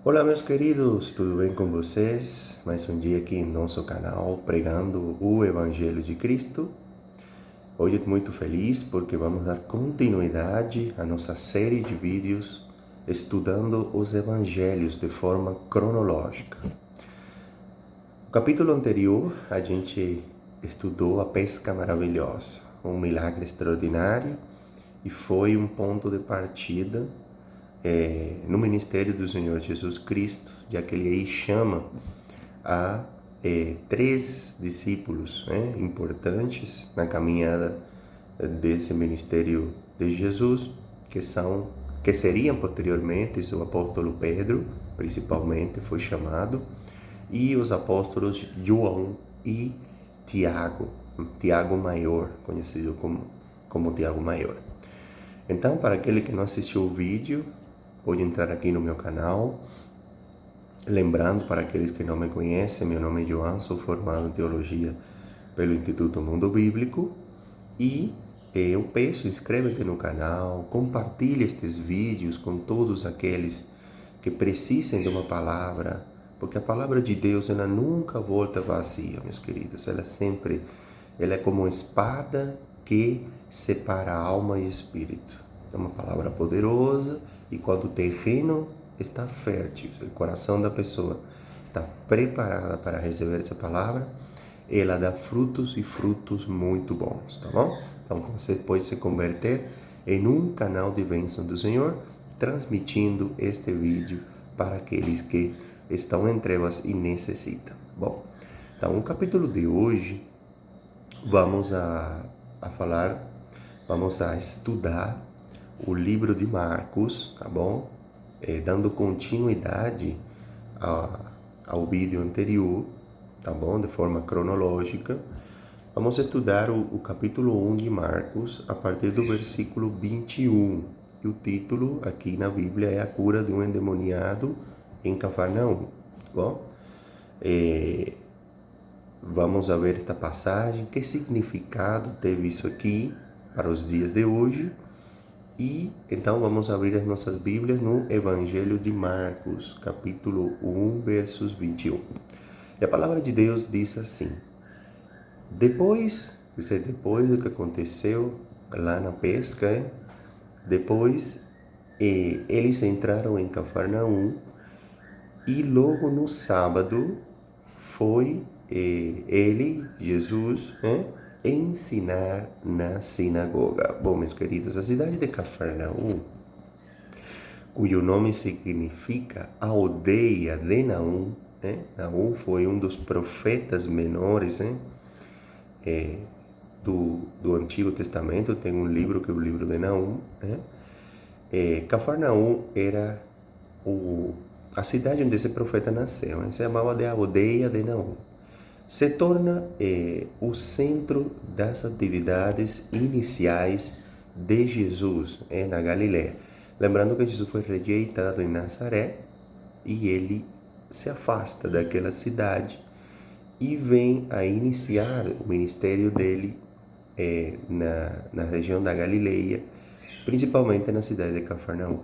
Olá, meus queridos, tudo bem com vocês? Mais um dia aqui em nosso canal pregando o Evangelho de Cristo. Hoje estou muito feliz porque vamos dar continuidade à nossa série de vídeos estudando os Evangelhos de forma cronológica. No capítulo anterior, a gente estudou a pesca maravilhosa, um milagre extraordinário e foi um ponto de partida no ministério do Senhor Jesus Cristo, já que ele aí chama a três discípulos importantes na caminhada desse ministério de Jesus, que seriam posteriormente o apóstolo Pedro, principalmente foi chamado, e os apóstolos João e Tiago, Tiago Maior, conhecido como Tiago Maior. Então, para aquele que não assistiu o vídeo, pode entrar aqui no meu canal. Lembrando, para aqueles que não me conhecem, meu nome é João, sou formado em Teologia pelo Instituto Mundo Bíblico e eu peço, inscreva-te no canal, compartilhe estes vídeos com todos aqueles que precisem de uma palavra, porque a palavra de Deus, ela nunca volta vazia, meus queridos, ela é como uma espada que separa alma e espírito. É uma palavra poderosa e quando o terreno está fértil, o coração da pessoa está preparada para receber essa palavra, ela dá frutos e frutos muito bons, tá bom? Então você pode se converter em um canal de bênção do Senhor, transmitindo este vídeo para aqueles que estão em trevas e necessitam. Bom, então o capítulo de hoje vamos vamos a estudar o livro de Marcos, tá bom? Dando continuidade ao vídeo anterior, tá bom? De forma cronológica. Vamos estudar o capítulo 1 de Marcos a partir do versículo 21. E o título aqui na Bíblia é A Cura de um Endemoniado em Cafarnaum, tá bom? Vamos a ver esta passagem, que significado teve isso aqui para os dias de hoje. E então vamos abrir as nossas Bíblias no Evangelho de Marcos, capítulo 1, versos 21. E a palavra de Deus diz assim: depois do que aconteceu lá na pesca, depois eles entraram em Cafarnaum e logo no sábado foi ele, Jesus, ensinar na sinagoga. Bom, meus queridos, a cidade de Cafarnaum, cujo nome significa a aldeia de Naum, Naum foi um dos profetas menores, do Antigo Testamento. Tem um livro que é o livro de Naum. Cafarnaum era a cidade onde esse profeta nasceu, se chamava de aldeia de Naum. Se torna o centro das atividades iniciais de Jesus na Galiléia. Lembrando que Jesus foi rejeitado em Nazaré e ele se afasta daquela cidade e vem a iniciar o ministério dele na região da Galileia, principalmente na cidade de Cafarnaum.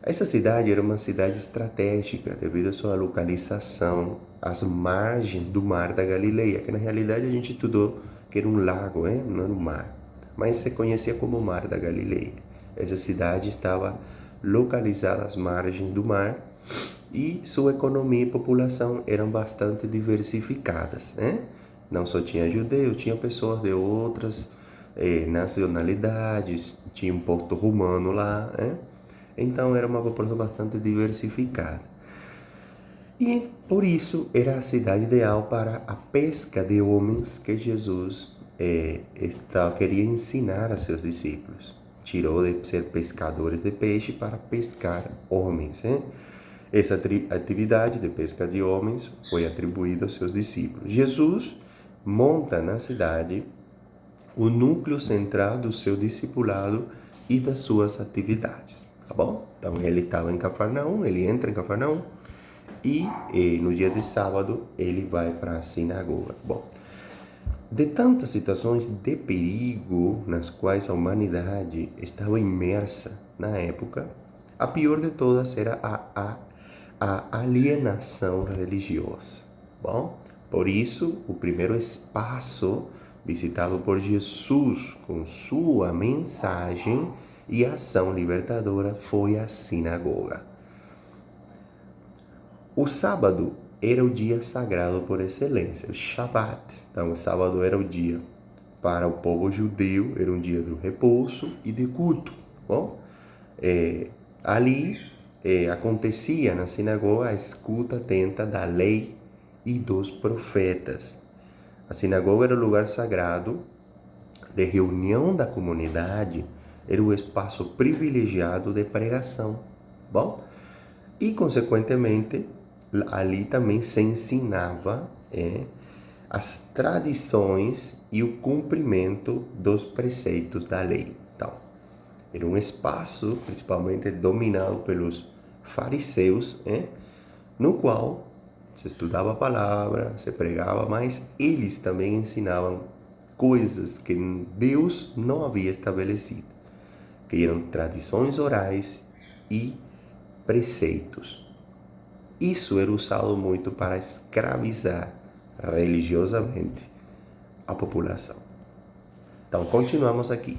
Essa cidade era uma cidade estratégica devido à sua localização às margens do Mar da Galileia, que na realidade a gente estudou que era um lago, não era um mar, mas se conhecia como Mar da Galileia. Essa cidade estava localizada às margens do mar e sua economia e população eram bastante diversificadas. Não só tinha judeus, tinha pessoas de outras nacionalidades, tinha um porto romano lá, Então era uma população bastante diversificada. E por isso era a cidade ideal para a pesca de homens que Jesus queria ensinar a seus discípulos. Tirou de ser pescadores de peixe para pescar homens. Essa atividade de pesca de homens foi atribuída aos seus discípulos. Jesus monta na cidade o núcleo central do seu discipulado e das suas atividades, tá bom? Então ele estava em Cafarnaum, ele entra em Cafarnaum e no dia de sábado ele vai para a sinagoga. Bom, de tantas situações de perigo nas quais a humanidade estava imersa na época, a pior de todas era a a alienação religiosa. Bom, por isso, o primeiro espaço visitado por Jesus com sua mensagem e ação libertadora foi a sinagoga. O sábado era o dia sagrado por excelência, o Shabat. Então, o sábado era o dia para o povo judeu, era um dia do repouso e de culto. Bom, ali acontecia na sinagoga a escuta atenta da lei e dos profetas. A sinagoga era o lugar sagrado de reunião da comunidade, era o espaço privilegiado de pregação. Bom, e consequentemente ali também se ensinava as tradições e o cumprimento dos preceitos da lei. Então, era um espaço principalmente dominado pelos fariseus, no qual se estudava a palavra, se pregava, mas eles também ensinavam coisas que Deus não havia estabelecido, que eram tradições orais e preceitos. Isso era usado muito para escravizar religiosamente a população. Então, continuamos aqui.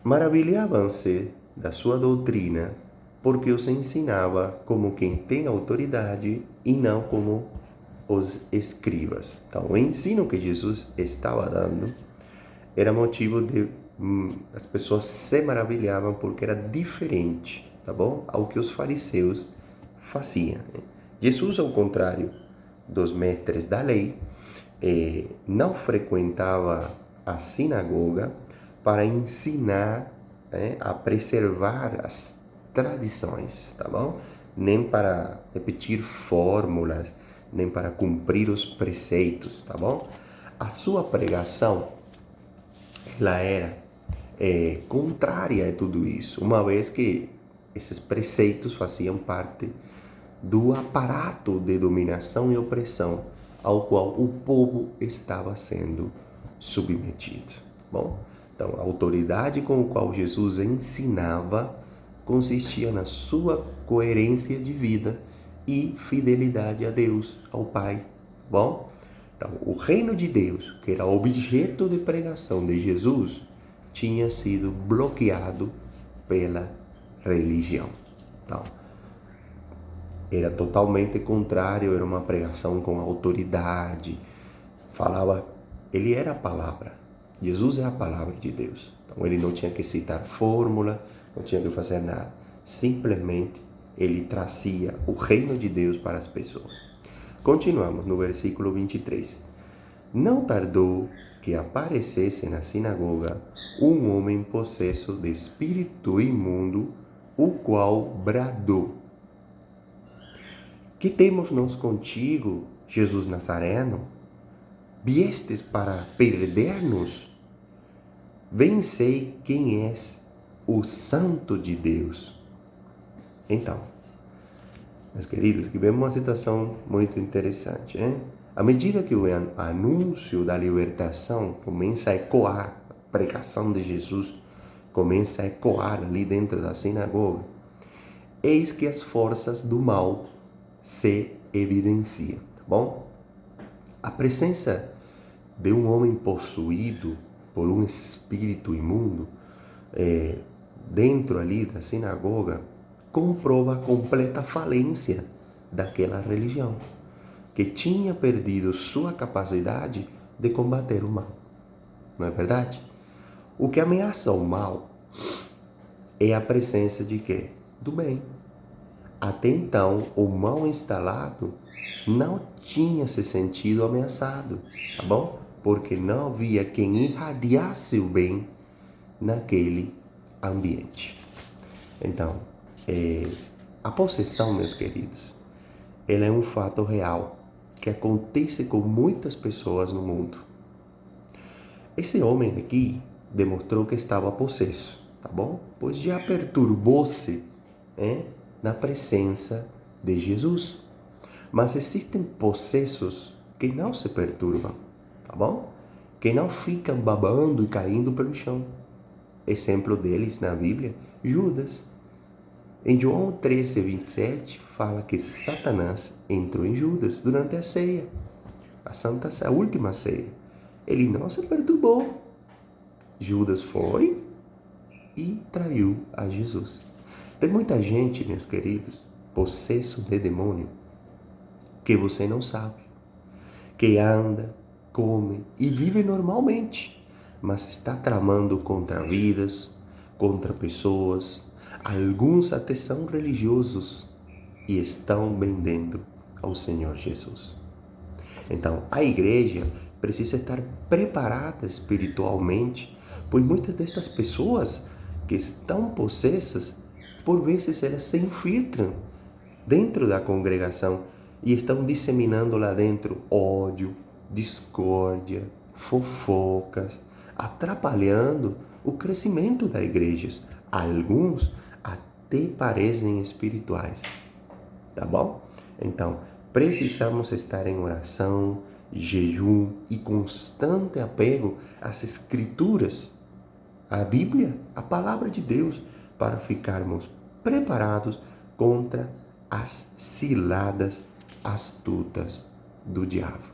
Maravilhavam-se da sua doutrina, porque os ensinava como quem tem autoridade e não como os escribas. Então, o ensino que Jesus estava dando era motivo de as pessoas se maravilhavam porque era diferente, tá bom? Ao que os fariseus faziam. Jesus, ao contrário dos mestres da lei, não frequentava a sinagoga para ensinar a preservar as tradições, tá bom? Nem para repetir fórmulas, nem para cumprir os preceitos, tá bom? A sua pregação, ela era contrária a tudo isso, uma vez que esses preceitos faziam parte do aparato de dominação e opressão ao qual o povo estava sendo submetido. Bom, então a autoridade com a qual Jesus ensinava consistia na sua coerência de vida e fidelidade a Deus, ao Pai. Bom, então o reino de Deus, que era objeto de pregação de Jesus, tinha sido bloqueado pela religião. Então, era totalmente contrário, era uma pregação com autoridade. Falava, ele era a palavra. Jesus é a palavra de Deus. Então ele não tinha que citar fórmula, não tinha que fazer nada. Simplesmente ele trazia o reino de Deus para as pessoas. Continuamos no versículo 23. Não tardou que aparecesse na sinagoga um homem possesso de espírito imundo, o qual bradou: que temos nós contigo, Jesus Nazareno? Viestes para perder-nos? Bem sei quem és, o Santo de Deus. Então, meus queridos, aqui vemos uma situação muito interessante. À medida que o anúncio da libertação começa a ecoar, a pregação de Jesus começa a ecoar ali dentro da sinagoga, eis que as forças do mal se evidenciam, tá bom? A presença de um homem possuído por um espírito imundo dentro ali da sinagoga comprova a completa falência daquela religião, que tinha perdido sua capacidade de combater o mal. Não é verdade? O que ameaça o mal é a presença de quê? Do bem. Até então, o mal instalado não tinha se sentido ameaçado, tá bom? Porque não havia quem irradiasse o bem naquele ambiente. Então, a possessão, meus queridos, ela é um fato real que acontece com muitas pessoas no mundo. Esse homem aqui demonstrou que estava possesso, tá bom? Pois já perturbou-se, na presença de Jesus. Mas existem possessos que não se perturbam, tá bom? Que não ficam babando e caindo pelo chão. Exemplo deles na Bíblia, Judas. Em João 13:27, fala que Satanás entrou em Judas durante a ceia, a última ceia. Ele não se perturbou. Judas foi e traiu a Jesus. Tem muita gente, meus queridos, possesso de demônio, que você não sabe, que anda, come e vive normalmente, mas está tramando contra vidas, contra pessoas. Alguns até são religiosos e estão vendendo ao Senhor Jesus. Então, a igreja precisa estar preparada espiritualmente, pois muitas destas pessoas que estão possessas, por vezes elas se infiltram dentro da congregação e estão disseminando lá dentro ódio, discórdia, fofocas, atrapalhando o crescimento das igrejas. Alguns até parecem espirituais, tá bom? Então, precisamos estar em oração, jejum e constante apego às Escrituras, à Bíblia, à Palavra de Deus, para ficarmos preparados contra as ciladas astutas do diabo.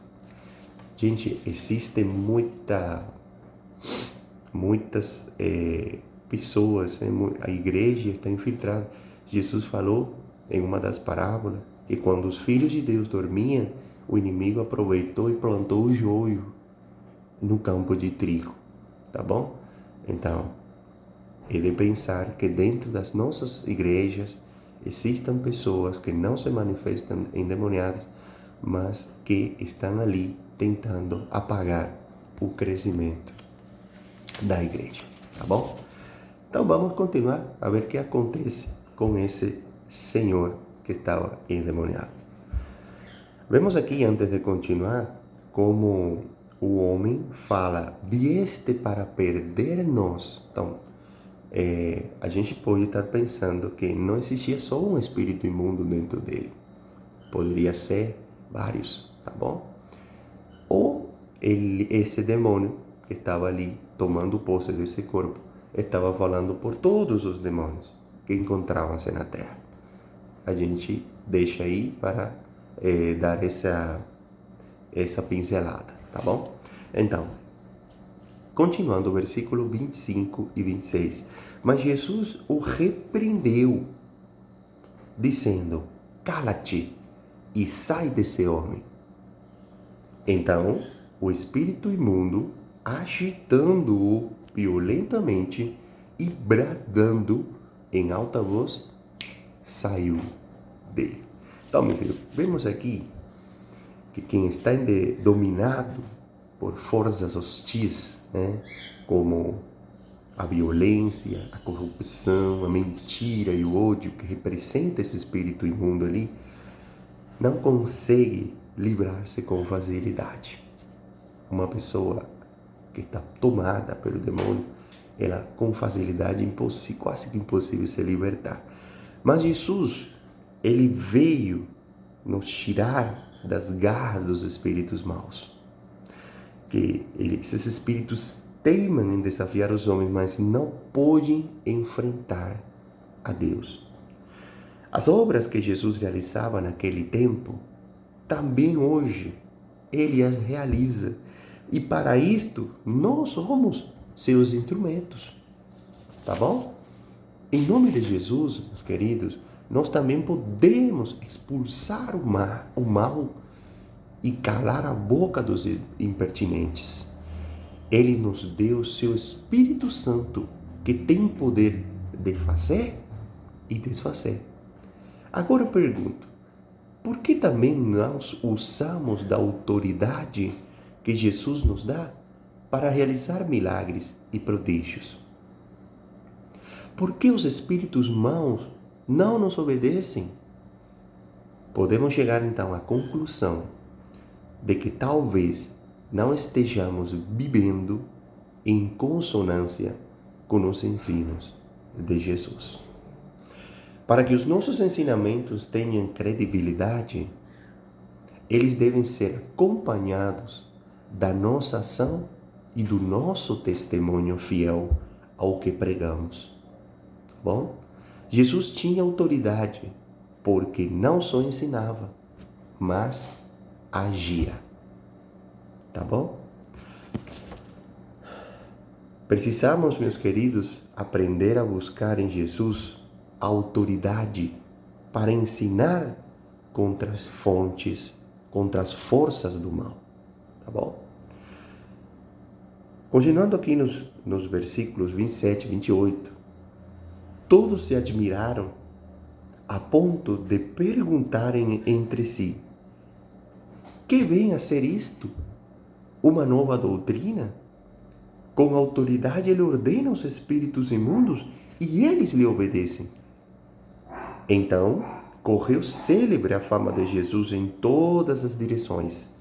Gente, existem muitas pessoas, a igreja está infiltrada. Jesus falou em uma das parábolas que quando os filhos de Deus dormiam, o inimigo aproveitou e plantou o joio no campo de trigo, tá bom? Então, é de pensar que dentro das nossas igrejas existam pessoas que não se manifestam endemoniadas, mas que estão ali tentando apagar o crescimento da igreja, tá bom? Então vamos continuar a ver o que acontece com esse senhor que estava endemoniado. Vemos aqui, antes de continuar, como o homem fala: vieste para perder-nos. Então, a gente pode estar pensando que não existia só um espírito imundo dentro dele. Poderia ser vários, tá bom? Ou esse demônio que estava ali tomando posse desse corpo estava falando por todos os demônios que encontravam-se na terra. A gente deixa aí para dar essa pincelada, tá bom? Então, continuando o versículo 25 e 26. Mas Jesus o repreendeu, dizendo: cala-te e sai desse homem. Então, o espírito imundo, agitando-o violentamente e bradando em alta voz, saiu dele. Então, meus filhos, vemos aqui que quem está dominado por forças hostis, né, como a violência, a corrupção, a mentira e o ódio que representa esse espírito imundo ali, não consegue livrar-se com facilidade. Uma pessoa que está tomada pelo demônio, ela com facilidade quase que impossível se libertar. Mas Jesus, ele veio nos tirar das garras dos espíritos maus. Que esses espíritos teimam em desafiar os homens, mas não podem enfrentar a Deus. As obras que Jesus realizava naquele tempo, também hoje ele as realiza. E para isto, nós somos seus instrumentos. Tá bom? Em nome de Jesus, meus queridos, nós também podemos expulsar o mal e calar a boca dos impertinentes. Ele nos deu o seu Espírito Santo, que tem poder de fazer e desfazer. Agora eu pergunto, por que também nós usamos da autoridade que Jesus nos dá para realizar milagres e prodígios? Por que os espíritos maus não nos obedecem? Podemos chegar então à conclusão de que talvez não estejamos vivendo em consonância com os ensinos de Jesus. Para que os nossos ensinamentos tenham credibilidade, eles devem ser acompanhados da nossa ação e do nosso testemunho fiel ao que pregamos. Bom? Jesus tinha autoridade porque não só ensinava, mas agia. Tá bom? Precisamos, meus queridos, aprender a buscar em Jesus a autoridade para ensinar contra as fontes, contra as forças do mal. Tá bom? Continuando aqui nos versículos 27 e 28, todos se admiraram a ponto de perguntarem entre si: que vem a ser isto? Uma nova doutrina? Com autoridade ele ordena os espíritos imundos e eles lhe obedecem. Então, correu célebre a fama de Jesus em todas as direções,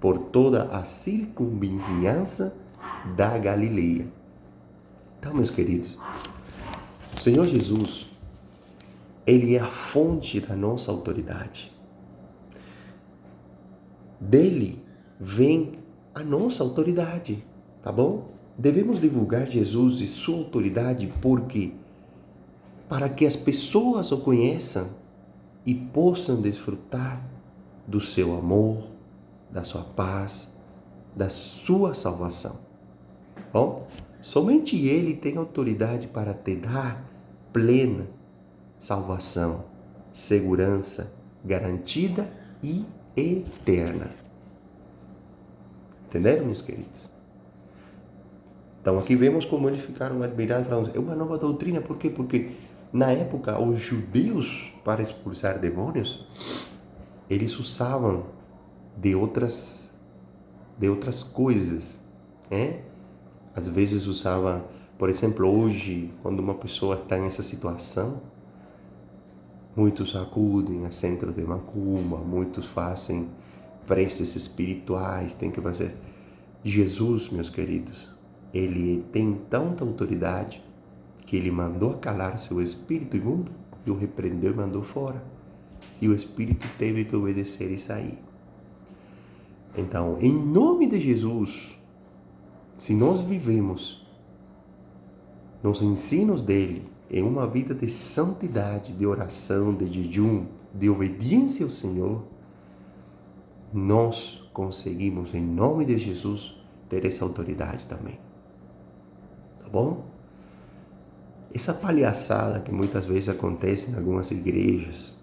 por toda a circunvizinhança da Galileia. Então, meus queridos, o Senhor Jesus, Ele é a fonte da nossa autoridade. Dele vem a nossa autoridade, tá bom? Devemos divulgar Jesus e sua autoridade porque para que as pessoas o conheçam e possam desfrutar do seu amor, da sua paz, da sua salvação. Bom, somente Ele tem autoridade para te dar plena salvação, segurança garantida e eterna. Entenderam, meus queridos? Então aqui vemos como eles ficaram admirados, falando, é uma nova doutrina, por quê? Porque na época os judeus, para expulsar demônios, eles usavam de outras coisas, né? Às vezes usava, por exemplo, hoje, quando uma pessoa está nessa situação, muitos acudem a centros de macumba, muitos fazem preces espirituais, tem que fazer. Jesus, meus queridos, Ele tem tanta autoridade que Ele mandou calar seu espírito imundo e o repreendeu e mandou fora. E o espírito teve que obedecer e sair. Então, em nome de Jesus, se nós vivemos nos ensinos dele, em uma vida de santidade, de oração, de jejum, de obediência ao Senhor, nós conseguimos, em nome de Jesus, ter essa autoridade também. Tá bom? Essa palhaçada que muitas vezes acontece em algumas igrejas,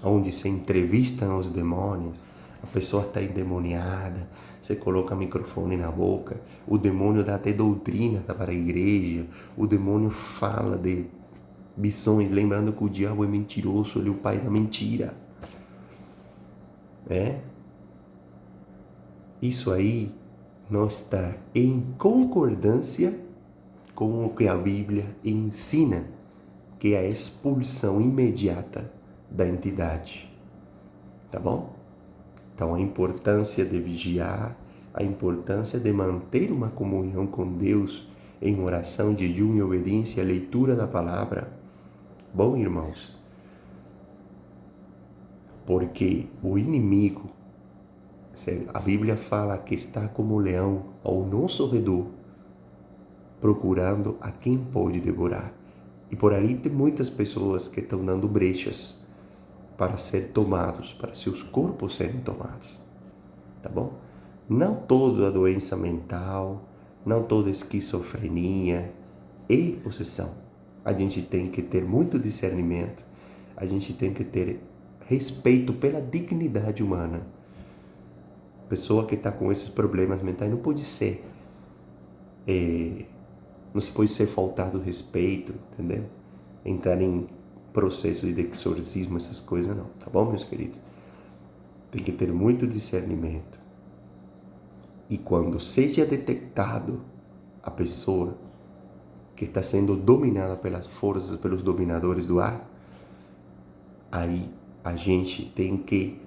onde se entrevistam os demônios, a pessoa está endemoniada, você coloca o microfone na boca, o demônio dá até doutrina para a igreja, o demônio fala de visões, lembrando que o diabo é mentiroso, ele é o pai da mentira. Isso aí não está em concordância com o que a Bíblia ensina, que é a expulsão imediata da entidade. Tá bom? Então, a importância de vigiar, a importância de manter uma comunhão com Deus em oração, jejum e obediência à leitura da palavra. Bom, irmãos, porque o inimigo, a Bíblia fala que está como leão ao nosso redor, procurando a quem pode devorar. E por ali tem muitas pessoas que estão dando brechas para ser tomados, para seus corpos serem tomados. Tá bom? Não toda doença mental, não toda esquizofrenia é possessão. A gente tem que ter muito discernimento, a gente tem que ter respeito pela dignidade humana. Pessoa que está com esses problemas mentais não pode ser, não se pode ser faltado respeito, entendeu? Entrar em processo de exorcismo, essas coisas não, tá bom, meus queridos? Tem que ter muito discernimento. E quando seja detectado a pessoa que está sendo dominada pelas forças, pelos dominadores do ar, aí a gente tem que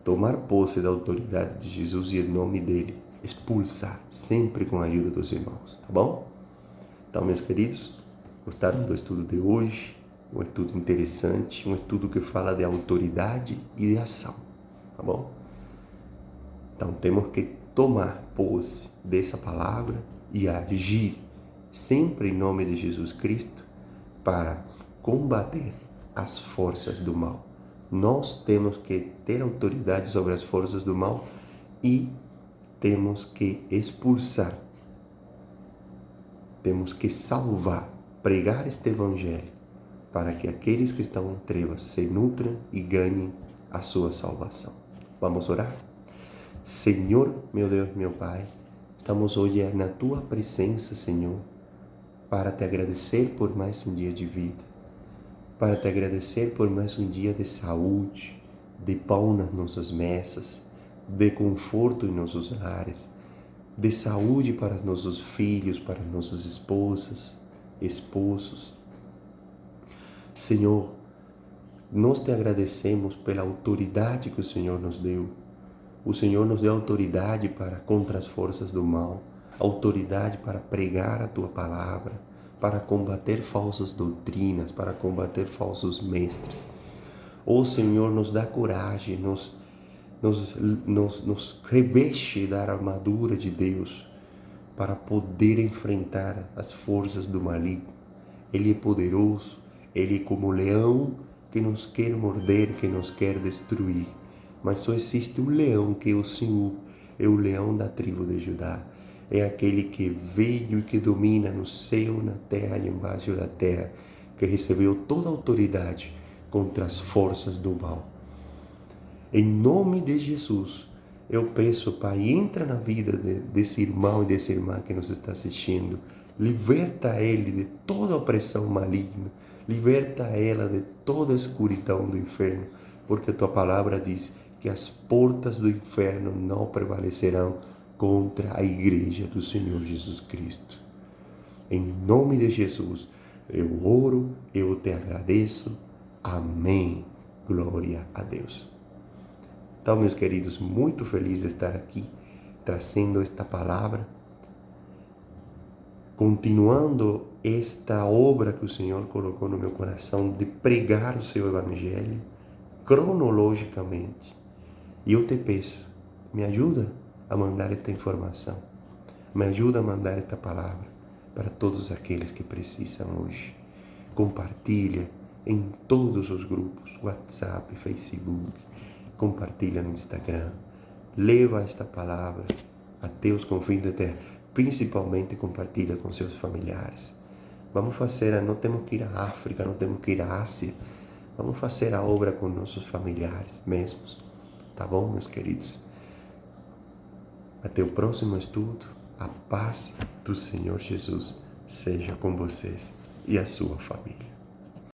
tomar posse da autoridade de Jesus e em nome dele expulsar, sempre com a ajuda dos irmãos, tá bom? Então, meus queridos, gostaram do estudo de hoje? Um estudo interessante, um estudo que fala de autoridade e de ação, tá bom? Então, temos que tomar posse dessa palavra e agir sempre em nome de Jesus Cristo para combater as forças do mal. Nós temos que ter autoridade sobre as forças do mal e temos que expulsar, temos que salvar, pregar este evangelho para que aqueles que estão em trevas se nutram e ganhem a sua salvação. Vamos orar? Senhor, meu Deus, meu Pai, estamos hoje na Tua presença, Senhor, para Te agradecer por mais um dia de vida, para Te agradecer por mais um dia de saúde, de pão nas nossas mesas, de conforto em nossos lares, de saúde para nossos filhos, para nossas esposas, esposos. Senhor, nós Te agradecemos pela autoridade que o Senhor nos deu. O Senhor nos deu autoridade para contra as forças do mal, autoridade para pregar a Tua palavra, para combater falsas doutrinas, para combater falsos mestres. O Senhor nos dá coragem, nos reveste da armadura de Deus para poder enfrentar as forças do maligno. Ele é poderoso, Ele é como leão que nos quer morder, que nos quer destruir. Mas só existe um leão que é o Senhor, é o leão da tribo de Judá. É aquele que veio e que domina no céu, na terra e embaixo da terra, que recebeu toda a autoridade contra as forças do mal. Em nome de Jesus, eu peço, Pai, entra na vida desse irmão e dessa irmã que nos está assistindo. Liberta ele de toda opressão maligna. Liberta ela de toda a escuridão do inferno. Porque a Tua palavra diz que as portas do inferno não prevalecerão contra a igreja do Senhor Jesus Cristo. Em nome de Jesus, eu oro, eu Te agradeço. Amém. Glória a Deus. Então, meus queridos, muito feliz de estar aqui, trazendo esta palavra, continuando esta obra que o Senhor colocou no meu coração de pregar o Seu Evangelho, cronologicamente. E eu te peço, me ajuda a mandar esta informação, me ajuda a mandar esta palavra para todos aqueles que precisam hoje. Compartilha em todos os grupos, WhatsApp, Facebook, compartilha no Instagram, leva esta palavra até os confins da terra, principalmente compartilha com seus familiares. Vamos fazer, não temos que ir à África, não temos que ir à Ásia, vamos fazer a obra com nossos familiares mesmos, tá bom, meus queridos? Até o próximo estudo, a paz do Senhor Jesus seja com vocês e a sua família.